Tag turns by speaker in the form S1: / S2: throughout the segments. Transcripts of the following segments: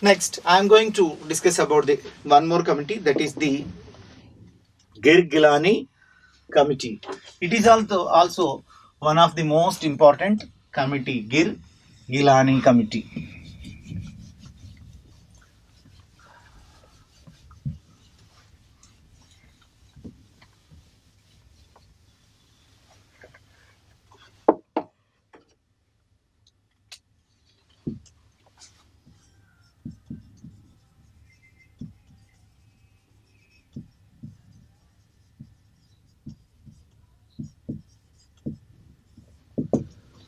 S1: Next, I am going to discuss about the one more committee, that is the Gir-Gilani committee. It is also one of the most important committee, Gir-Gilani committee.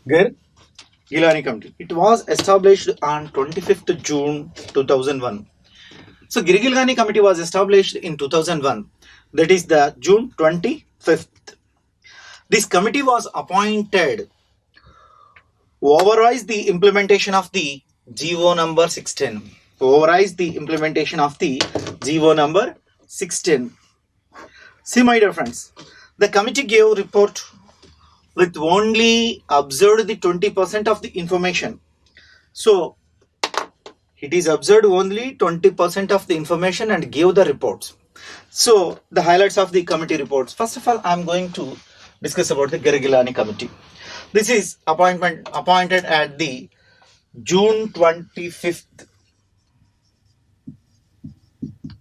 S1: Gir-Gilani committee. It was established on 25th June 2001. So Gir-Gilani committee was established in 2001. That is the June 25th. This committee was appointed overrise the implementation of the GO number 610. Overrise the implementation of the GO number 610. See, my dear friends, the committee gave report with only observed the 20% of the information. So it is observed only 20% of the information and gave the reports. So the highlights of the committee reports. First of all, I am going to discuss about the Gir-Gilani committee. This is appointed at the June 25th.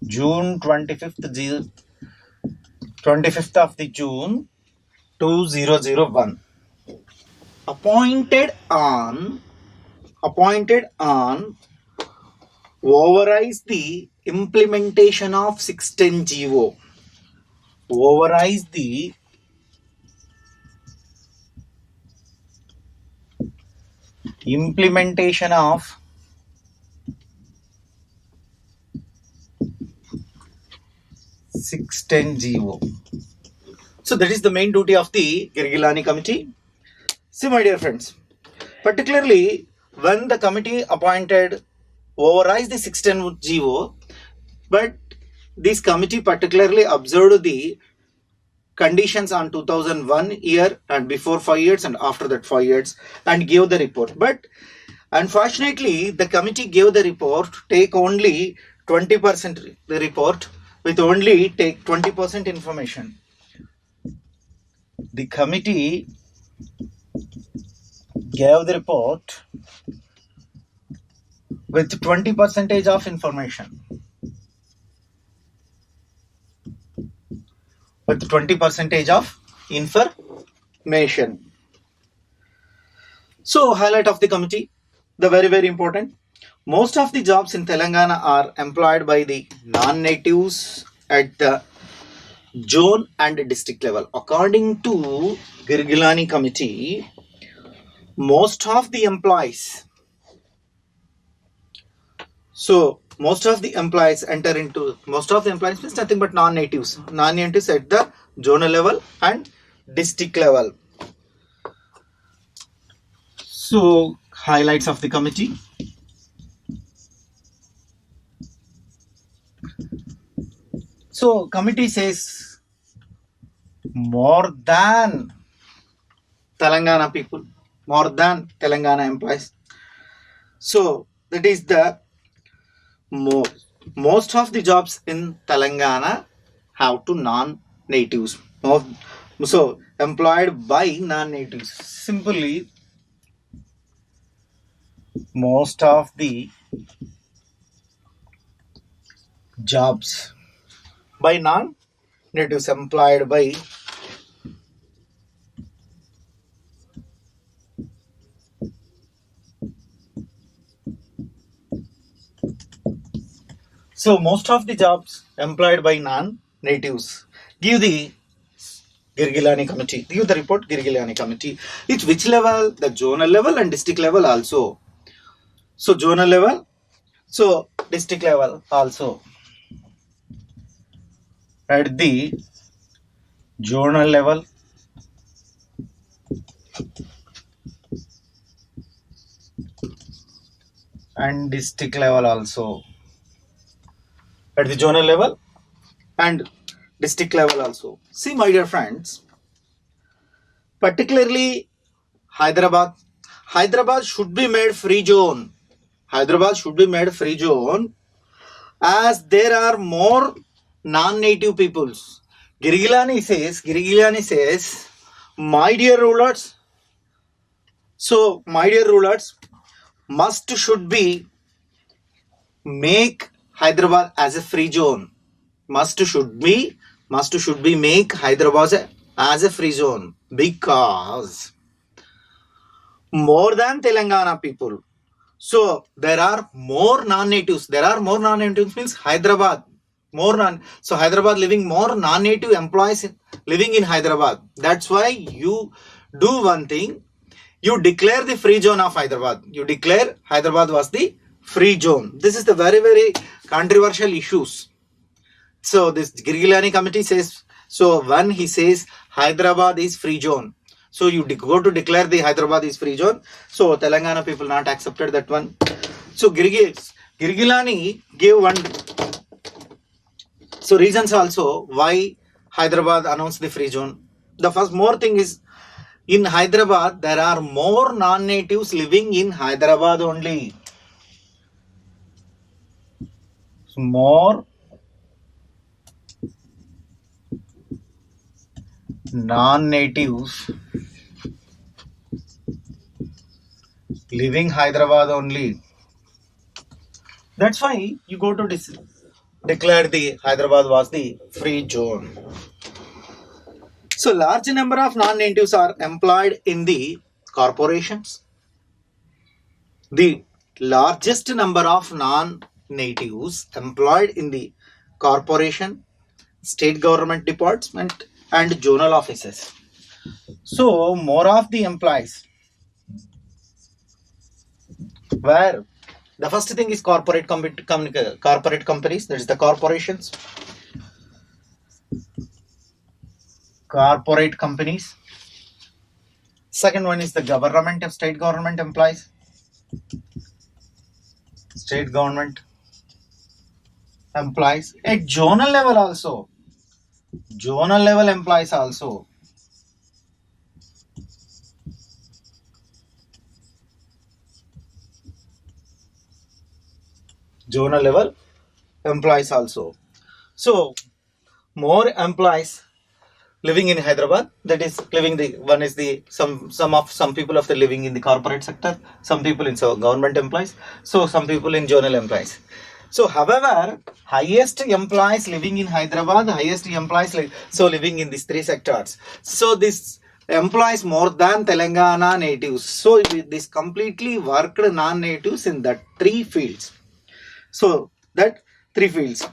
S1: June 25th, 25th of the June 2001. Appointed on overrise the implementation of 610 GO. Overrise the implementation of 610 GO. So that is the main duty of the Gir-Gilani committee. See, my dear friends, particularly when the committee appointed overrise the 610 GO, but this committee particularly observed the conditions on 2001 year and before 5 years and after that 5 years and gave the report. But unfortunately, the committee gave the report, take only 20% the report with only take 20% information. The committee gave the report with 20% of information. With 20% of information. So, highlight of the committee, the very important. Most of the jobs in Telangana are employed by the non-natives at the zone and district level. According to Gir-Gilani committee, most of the employees means nothing but non-natives at the zonal level and district level. So, highlights of the committee. So, committee says more than Telangana people, more than Telangana employees. So, that is the most of the jobs in Telangana have to non-natives. So, employed by non-natives. Simply, most of the jobs by non-natives employed by So most of the jobs employed by non-natives. Give the Gir-Gilani committee. Give the report Gir-Gilani committee. It's which level? The zonal level and district level also. So zonal level. So district level also. At the zonal level and district level also. At the zonal level and district level also. See, my dear friends, particularly Hyderabad should be made free zone. Hyderabad should be made free zone as there are more non-native peoples. Girigilani says, my dear rulers, so my dear rulers, should be make Hyderabad as a free zone. Must should be make Hyderabad as a free zone because more than Telangana people. So there are more non-natives. There are more non-natives means Hyderabad. So Hyderabad living more non-native employees living in Hyderabad. That's why you do one thing. You declare the free zone of Hyderabad. You declare Hyderabad was the free zone. This is the very, very controversial issues. So this Girigilani committee says, so when he says Hyderabad is free zone, so you go to declare the Hyderabad is free zone. So Telangana people not accepted that one. So Girigilani gave one. So reasons also why Hyderabad announced the free zone. The first more thing is in Hyderabad there are more non-natives living in Hyderabad only. More non-natives living Hyderabad only. That's why you go to declare the Hyderabad was the free zone. So large number of non-natives are employed in the corporations. The largest number of non-natives employed in the corporation, state government department and zonal offices. So more of the employees where the first thing is corporate companies, that is the corporations, corporate companies. Second one is the government of state government employees, state government employees at zonal level also, zonal level employees also. Zonal level employees also. So more employees living in Hyderabad, that is living the one is the some people of the living in the corporate sector, some people in government employees, so some people in zonal employees. So however, highest employees living in Hyderabad, highest employees living in these three sectors. So this employs more than Telangana natives. So this completely worked non-natives in that three fields. So that three fields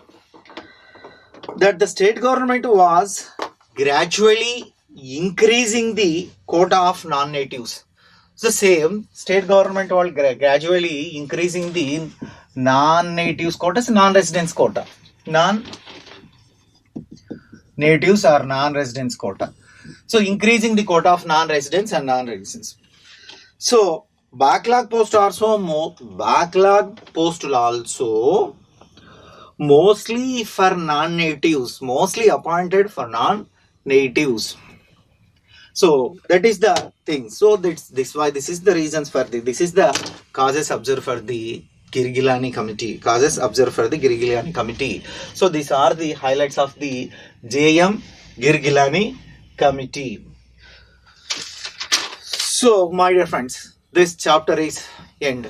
S1: that the state government was gradually increasing the quota of non-natives. The same state government was gradually increasing the non-natives quotas, non-residents quota, non-natives or non-residents quota. So increasing the quota of non-residents and non-residents. So backlog post also mostly for non-natives, mostly appointed for non-natives. So that is the thing. So this why this is the reasons for this is the causes observed for the Girigilani committee. Causes observed for the Girigilani committee. So these are the highlights of the JM Girigilani committee. So my dear friends, this chapter is end.